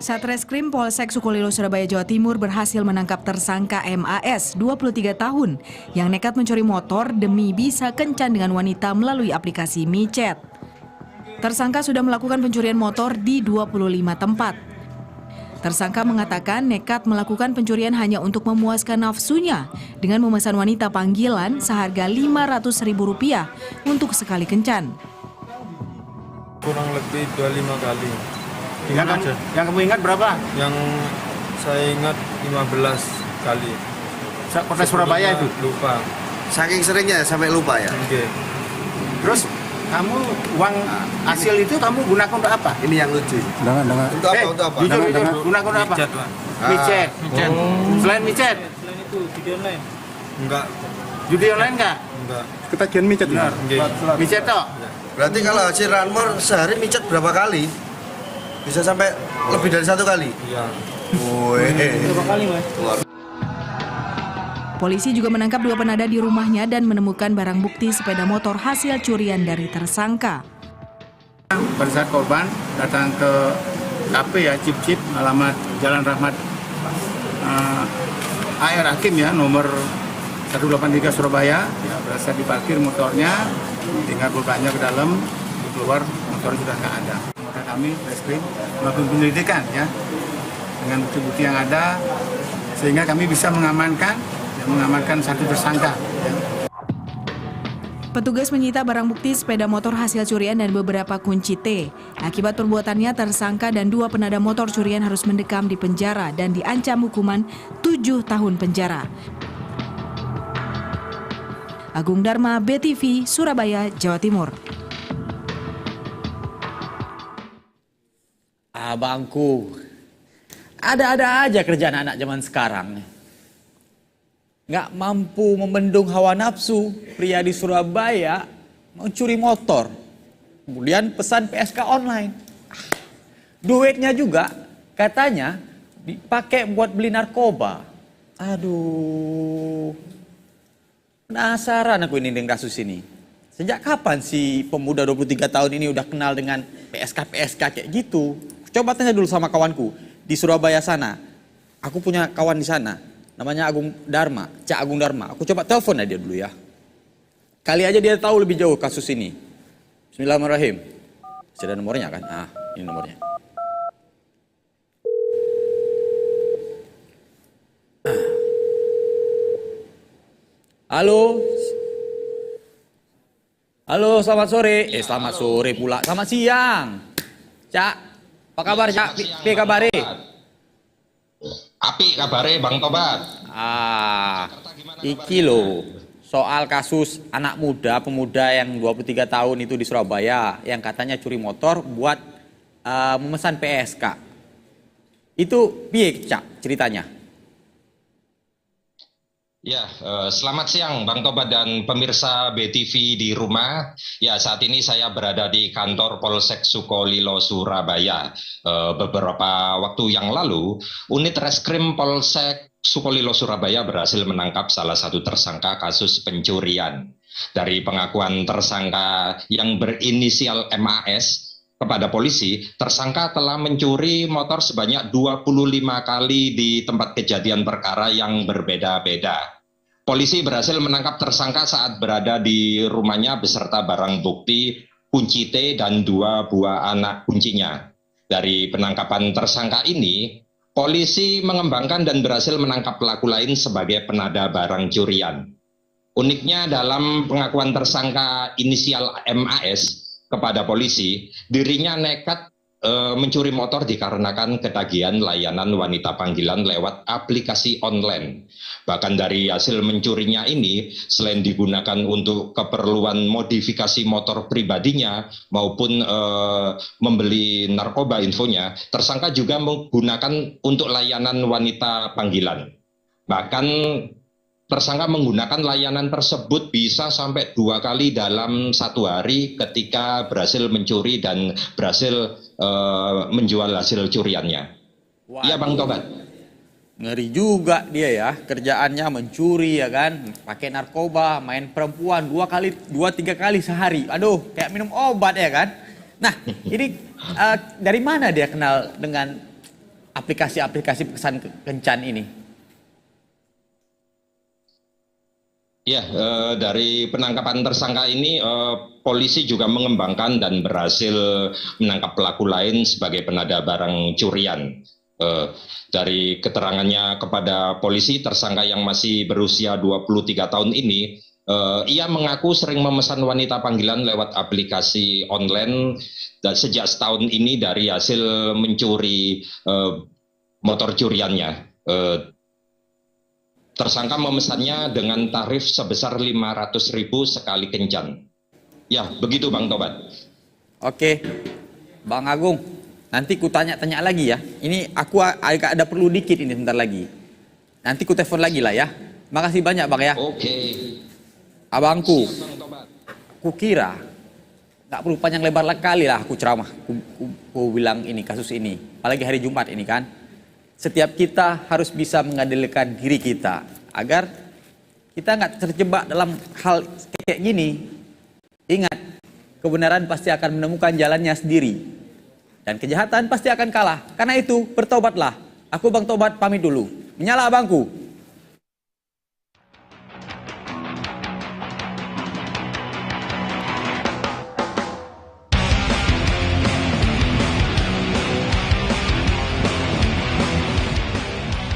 Satreskrim Polsek Sukolilo Surabaya Jawa Timur berhasil menangkap tersangka MAS 23 tahun yang nekat mencuri motor demi bisa kencan dengan wanita melalui aplikasi micet. Tersangka sudah melakukan pencurian motor di 25 tempat. Tersangka mengatakan nekat melakukan pencurian hanya untuk memuaskan nafsunya dengan memesan wanita panggilan seharga Rp500.000 untuk sekali kencan. Kurang lebih 25 kali. Yang kamu ingat berapa? Yang saya ingat 15 kali. Kota Surabaya itu? Lupa. Saking seringnya sampai lupa ya? Okay. Terus kamu uang hasil itu kamu gunakan untuk apa? Ini yang lucu. Untuk apa? Untuk apa? Jujur, gunakan untuk apa? Micet, Pak. Micet. Selain micet? Selain itu judi online? Enggak. Judi online enggak? Enggak. Ketagihan micet. Benar. Micet toh? Berarti kalau hasil ranmor sehari micet berapa kali? Bisa sampai lebih dari 1 kali? Iya. Berapa kali, Mas? Polisi juga menangkap 2 penada di rumahnya dan menemukan barang bukti sepeda motor hasil curian dari tersangka. Pada saat korban datang ke KP ya, Cip alamat Jalan Rahmat AR Hakim ya, nomor 183 Surabaya. Ya, berhasil diparkir motornya, tinggal bukanya ke dalam, keluar motor sudah nggak ada. Maka kami reskrim melakukan penyelidikan ya dengan bukti-bukti yang ada sehingga kami bisa mengamankan satu tersangka. Ya. Petugas menyita barang bukti sepeda motor hasil curian dan beberapa kunci T. Akibat perbuatannya, tersangka dan 2 penada motor curian harus mendekam di penjara dan diancam hukuman 7 tahun penjara. Agung Dharma, BTV, Surabaya, Jawa Timur. Abangku, ada-ada aja kerjaan anak zaman sekarang. Nggak mampu membendung hawa nafsu, pria di Surabaya mencuri motor, kemudian pesan PSK online. Duitnya juga katanya dipakai buat beli narkoba. Aduh, penasaran aku ini dengan kasus ini. Sejak kapan si pemuda 23 tahun ini udah kenal dengan PSK kayak gitu? Coba tanya dulu sama kawanku di Surabaya sana. Aku punya kawan di sana, namanya Agung Dharma, Cak Agung Dharma. Aku coba telepon aja dia dulu ya. Kali aja dia tahu lebih jauh kasus ini. Bismillahirrahmanirrahim. Masih ada nomornya kan? Ah, ini nomornya. Halo. Halo, selamat sore. Selamat sore pula. Selamat siang. Cak, apa kabar Cak? Apa kabare? Api kabare Bang Tobat. Iki lo soal kasus anak muda, pemuda yang 23 tahun itu di Surabaya yang katanya curi motor buat memesan PSK. Itu piye Cak ceritanya? Ya, selamat siang Bang Tobat dan pemirsa BTV di rumah. Ya, saat ini saya berada di kantor Polsek Sukolilo Surabaya. Beberapa waktu yang lalu, unit reskrim Polsek Sukolilo Surabaya berhasil menangkap salah satu tersangka kasus pencurian. Dari pengakuan tersangka yang berinisial MAS kepada polisi, tersangka telah mencuri motor sebanyak 25 kali di tempat kejadian perkara yang berbeda-beda. Polisi berhasil menangkap tersangka saat berada di rumahnya beserta barang bukti, kunci T dan 2 buah anak kuncinya. Dari penangkapan tersangka ini, polisi mengembangkan dan berhasil menangkap pelaku lain sebagai penada barang curian. Uniknya dalam pengakuan tersangka inisial MAS kepada polisi, dirinya nekat mencuri motor dikarenakan ketagihan layanan wanita panggilan lewat aplikasi online. Bahkan dari hasil mencurinya ini, selain digunakan untuk keperluan modifikasi motor pribadinya maupun membeli narkoba infonya, tersangka juga menggunakan untuk layanan wanita panggilan. Bahkan tersangka menggunakan layanan tersebut bisa sampai 2 kali dalam 1 hari ketika berhasil mencuri dan berhasil menjual hasil curiannya. Iya Bang Tobat. Ngeri juga dia ya, kerjaannya mencuri ya kan, pakai narkoba, main perempuan 2-3 kali sehari. Aduh, kayak minum obat ya kan. Nah, ini dari mana dia kenal dengan aplikasi-aplikasi pesan kencan ini? Ya, dari penangkapan tersangka ini polisi juga mengembangkan dan berhasil menangkap pelaku lain sebagai penada barang curian. Dari keterangannya kepada polisi, tersangka yang masih berusia 23 tahun ini, ia mengaku sering memesan wanita panggilan lewat aplikasi online dan sejak setahun ini dari hasil mencuri motor curiannya. Tersangka memesannya dengan tarif sebesar 500.000 sekali kencan. Ya, begitu Bang Tobat. Oke, Bang Agung, nanti ku tanya-tanya lagi ya. Ini aku agak ada perlu dikit ini sebentar lagi. Nanti ku telepon lagi lah ya. Makasih banyak Bang ya. Oke. Abangku, Siap, Bang Tobat. ku kira nggak perlu panjang lebar kali lah aku ceramah. Ku bilang ini kasus ini, apalagi hari Jumat ini kan. Setiap kita harus bisa mengadilkan diri kita agar kita nggak terjebak dalam hal kayak gini. Ingat, kebenaran pasti akan menemukan jalannya sendiri dan kejahatan pasti akan kalah. Karena itu bertobatlah. Aku Bang Tobat pamit dulu. Menyala abangku.